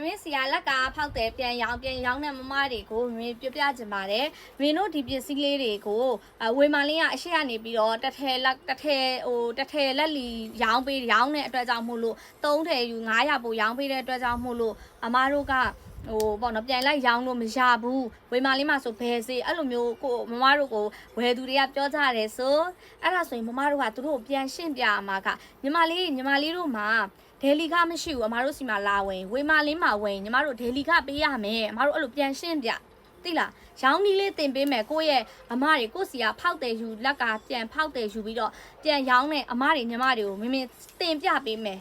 မင်းစီရလက်ကဖောက်တယ်ပြန်ရောင်းတဲ့မမတွေကိုမင်းပြကြင်ပါတယ်မင်းတို့ဒီပစ္စည်းလေးတွေကိုဝေမာလင်းကအရှိကနေပြီးတော့တစ်ထည်လက်လီရောင်းတဲ့အတွက်ကြောင့်မို့လို့3ထည်ယူ900ပို့ရောင်းပေးတဲ့အတွက်ကြောင့်မို့လို့အမားတို့ကပေါ့နော်ပြန်လိုက်ရောင်းလို့မရဘူးဝေမာလင်းမှာဆိုဘယ်စေအဲ့လိုမျိုးကိုမမတို့ကိုဝယ်သူတွေကပြောကြတယ်ဆိုအဲ့ဒါဆိုရင်မမတို့ကသူတို့ပြန်ရှင်းပြအမှာကညီမလေးတို့မှာဒေလီကမရှိဘူးအမားတို့စီမှာလာဝင်ဝေမာလင်းမှာဝင်ညီမတို့ဒေလီကပေးရမယ်အမားတို့အဲ့လိုပြန်ရှင်းပြသိလားရောင်းနီးလေးတင်ပေးမယ်ကိုယ့်ရဲ့အမတွေကိုစီကဖောက်တယ်ယူလက်ကပြန်ဖောက်တယ်ယူပြီးတော့ပြန်ရောင်းတဲ့အမတွေညီမတွေကိုမင်းတင်ပြပေးမယ်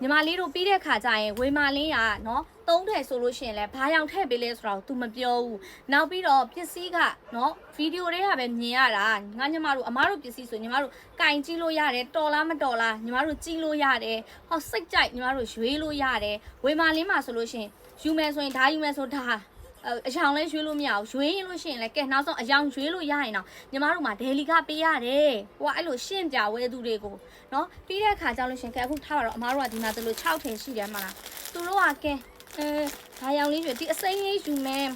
ညီမလေးတို့ပြီးတဲ့ခါကျရင်ဝေမာလင်းရနော်3ထည်ဆိုလို့ရှိရင်လည်းဘာရောင်ထည့်ပေးလဲဆိုတော့ तू မပြောဘူးနောက်ပြီးတော့ပစ္စည်းကနော်ဗီဒီယိုတွေကပဲမြင်ရတာငါညီမတို့အမားတို့ပစ္စည်းဆိုညီမတို့ကင်ကြည့်လို့ရတယ်တော်လားမတော်လားညီမတို့ကြည့်လို့ရတယ်ဟောစိတ်ကြိုက်ညီမတို့ရွေးလို့ရတယ်ဝေမာလင်းမှာဆိုလို့ရှိရင်ယူမယ်ဆိုရင်ဒါယူမယ်ဆိုဒါအယောင်လဲရွေးလို့မရဘူးရွေးရင်လို့ရှိရင်လည်းကဲနောက်ဆုံးအယောင်ရွေးလို့ရရင်တော့ညီမတို့မှာဒေလီကပေးရတယ်ဟိုကအဲ့လိုရှင်းပြဝဲသူတွေကိုနော်ပြီးတဲ့အခါကျလို့ရှိရင်ကဲအခုထားပါတော့အမားတို့ကဒီမှာတို့6ထည်ရှိတယ်မလားသူတို့ကကဲဘာရောင်လေးရွေးဒီအစိမ်းလေးယူမယ်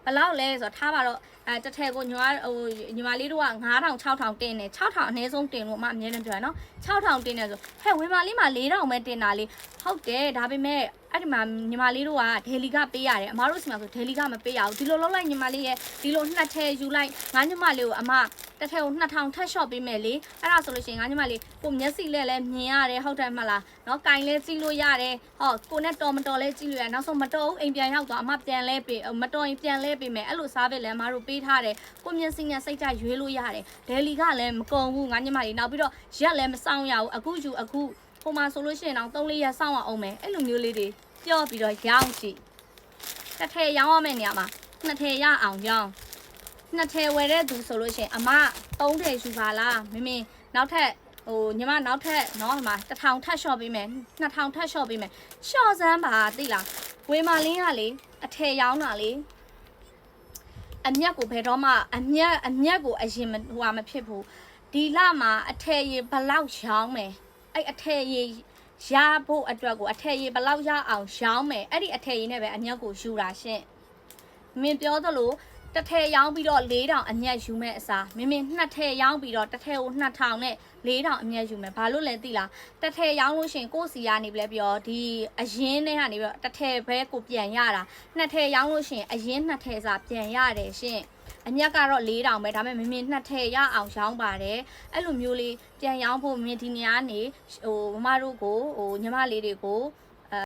ဘယ်လောက်လဲဆိုတော့ထားပါတော့တစ်ထည်ကိုညီမလေးတို့က9000 6000တင်တယ်6000အနည်းဆုံးတင်လို့အမအမြဲတမ်းပြောရနော်6000တင်တယ်ဆိုဟဲ့ဝေမာလေးမှာ4000ပဲတင်တာလေဟုတ်တယ်ဒါပေမဲ့အဲ့ဒီမှာညီမလေးတို့ကဒေလီကပေးရတယ်အမတို့စီမှာဆိုဒေလီကမပေးရဘူးဒီလိုလုပ်လိုက်ညီမလေးရဲ့ဒီလို2ထည်ယူလိုက်ငါညီမလေးကိုအမတစ်ထည်ကို2000ထပ်လျှော့ပေးမယ်လေအဲ့ဒါဆိုလို့ရှိရင်ငါညီမလေးကိုမျက်စိလဲမြင်ရတယ်ဟုတ်တယ်မလားနော်ကင်လဲကြည့်လို့ရတယ်ဟောကိုနဲ့တော်မတော်လဲကြည့်လို့ရနောက်ဆုံးမတော်ဘူးအိမ်ပြန်ရောက်သွားအမပြန်လဲပေးမတော်ရင်ပြန်လဲပေးမယ်အဲ့လိုစားပဲလဲအမတို့ပေးထားတယ်ကိုမျက်စိနဲ့စိတ်ကြရွေးလို့ရတယ်ဒေလီကလည်းမကုန်ဘူးငါညီမလေးနောက်ပြီးတော့ရက်လည်းမဆောင်ရဘူးအခုယူအခုဟိုမှာဆိုလို့ရှိရင်တော့3-4ရက်စောင့်အောင်မယ်အဲ့လိုမျိုးလေးတွေပြောပြီးတော့ရောင်းကြည့်တစ်ထည်ရောင်းရမယ့်နေရာမှာ2ထည်ရအောင်ရောင်း2ထည်ဝယ်တဲ့သူဆိုလို့ရှိရင်အမ3ထည်ယူပါလားမင်းနောက်ထပ်ညီမနောက်ထပ်နော်ဒီမှာ1000ထပ်လျှော့ပေးမယ်2000ထပ်လျှော့ပေးမယ်လျှော့စမ်းပါသိလားဝေမာလင်းကလေအထည်ရောင်းတာလေအမြက်ကိုဘယ်တော့မှအမြက်ကိုအရင်မဖြစ်ဘူးဒီလမှာအထည်ရေဘလောက်ရောင်းမယ်အဲ့အထည်ရေရဖို့အတွက်ကိုအထည်ရေဘလောက်ရအောင်ရောင်းမယ်အဲ့ဒီအထည်ရေနဲ့ပဲအမြက်ကိုယူတာရှင့်မင်းပြောသလိုတစ်ထည်ရောင်းပြီးတော့4000အမြတ်ယူမဲ့အစားမင်း2ထည်ရောင်းပြီးတော့တစ်ထည်ကို2000နဲ့4000အမြတ်ယူမယ်ဘာလို့လဲသိလားတစ်ထည်ရောင်းလို့ရှင်ကိုစီကနေပြလဲပြောဒီအရင်နဲ့ကနေပြီးတော့တစ်ထည်ပဲကိုပြန်ရတာ2ထည်ရောင်းလို့ရှင်အရင်2ထည်စာပြန်ရတယ်ရှင်အမြတ်ကတော့4000ပဲဒါပေမဲ့မင်း2ထည်ရအောင်ရောင်းပါတယ်အဲ့လိုမျိုးလေးပြန်ရောင်းဖို့မင်းဒီနေရာကနေမမတို့ကိုညီမလေးတွေကို